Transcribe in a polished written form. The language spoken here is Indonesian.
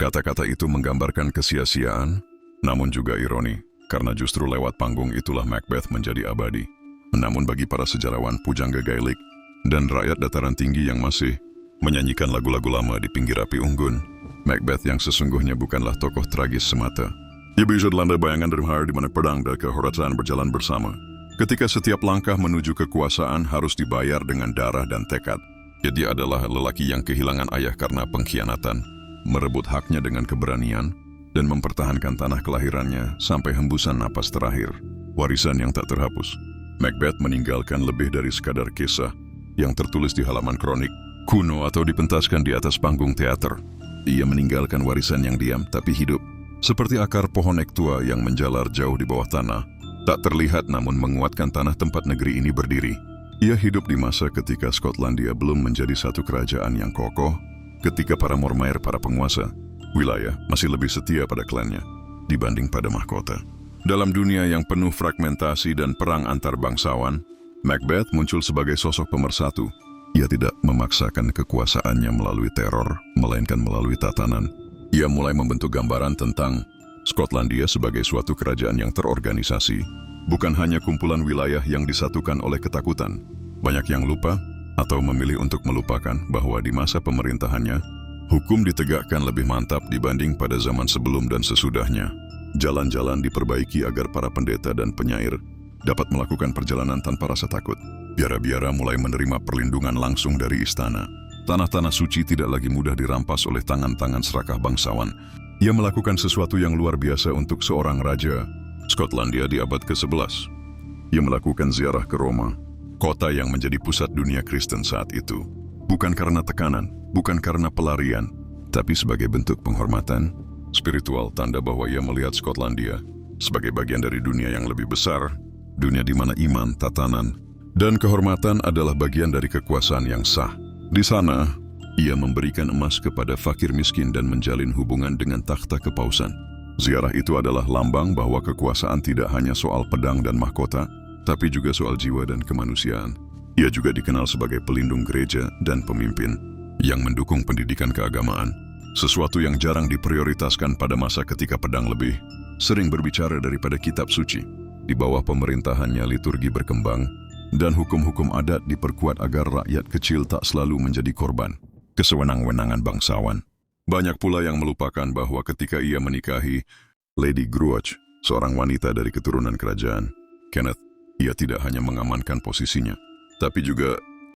Kata-kata itu menggambarkan kesia-siaan, namun juga ironi, karena justru lewat panggung itulah Macbeth menjadi abadi. Namun bagi para sejarawan pujangga Gaelic dan rakyat dataran tinggi yang masih menyanyikan lagu-lagu lama di pinggir api unggun, Macbeth yang sesungguhnya bukanlah tokoh tragis semata. Ia bisa dilanda bayangan dari hari di mana pedang dan kehormatan berjalan bersama. Ketika setiap langkah menuju kekuasaan harus dibayar dengan darah dan tekad. Dia adalah lelaki yang kehilangan ayah karena pengkhianatan, merebut haknya dengan keberanian, dan mempertahankan tanah kelahirannya sampai hembusan napas terakhir. Warisan yang tak terhapus. Macbeth meninggalkan lebih dari sekadar kisah yang tertulis di halaman kronik kuno atau dipentaskan di atas panggung teater. Ia meninggalkan warisan yang diam tapi hidup, seperti akar pohon ek tua yang menjalar jauh di bawah tanah, tak terlihat namun menguatkan tanah tempat negeri ini berdiri. Ia hidup di masa ketika Skotlandia belum menjadi satu kerajaan yang kokoh, ketika para Mormaer, para penguasa wilayah, masih lebih setia pada klannya dibanding pada mahkota. Dalam dunia yang penuh fragmentasi dan perang antar bangsawan, Macbeth muncul sebagai sosok pemersatu. Ia tidak memaksakan kekuasaannya melalui teror, melainkan melalui tatanan. Ia mulai membentuk gambaran tentang Skotlandia sebagai suatu kerajaan yang terorganisasi, bukan hanya kumpulan wilayah yang disatukan oleh ketakutan. Banyak yang lupa atau memilih untuk melupakan bahwa di masa pemerintahannya, hukum ditegakkan lebih mantap dibanding pada zaman sebelum dan sesudahnya. Jalan-jalan diperbaiki agar para pendeta dan penyair dapat melakukan perjalanan tanpa rasa takut. Biara-biara mulai menerima perlindungan langsung dari istana. Tanah-tanah suci tidak lagi mudah dirampas oleh tangan-tangan serakah bangsawan. Ia melakukan sesuatu yang luar biasa untuk seorang raja Skotlandia di abad ke-11. Ia melakukan ziarah ke Roma, kota yang menjadi pusat dunia Kristen saat itu. Bukan karena tekanan, bukan karena pelarian, tapi sebagai bentuk penghormatan spiritual, tanda bahwa ia melihat Skotlandia sebagai bagian dari dunia yang lebih besar, dunia di mana iman, tatanan, dan kehormatan adalah bagian dari kekuasaan yang sah. Di sana, ia memberikan emas kepada fakir miskin dan menjalin hubungan dengan takhta kepausan. Ziarah itu adalah lambang bahwa kekuasaan tidak hanya soal pedang dan mahkota, tapi juga soal jiwa dan kemanusiaan. Ia juga dikenal sebagai pelindung gereja dan pemimpin yang mendukung pendidikan keagamaan, sesuatu yang jarang diprioritaskan pada masa ketika pedang lebih sering berbicara daripada kitab suci. Di bawah pemerintahannya, liturgi berkembang, dan hukum-hukum adat diperkuat agar rakyat kecil tak selalu menjadi korban kesewenang-wenangan bangsawan. Banyak pula yang melupakan bahwa ketika ia menikahi Lady Gruach, seorang wanita dari keturunan kerajaan Kenneth, ia tidak hanya mengamankan posisinya, tapi juga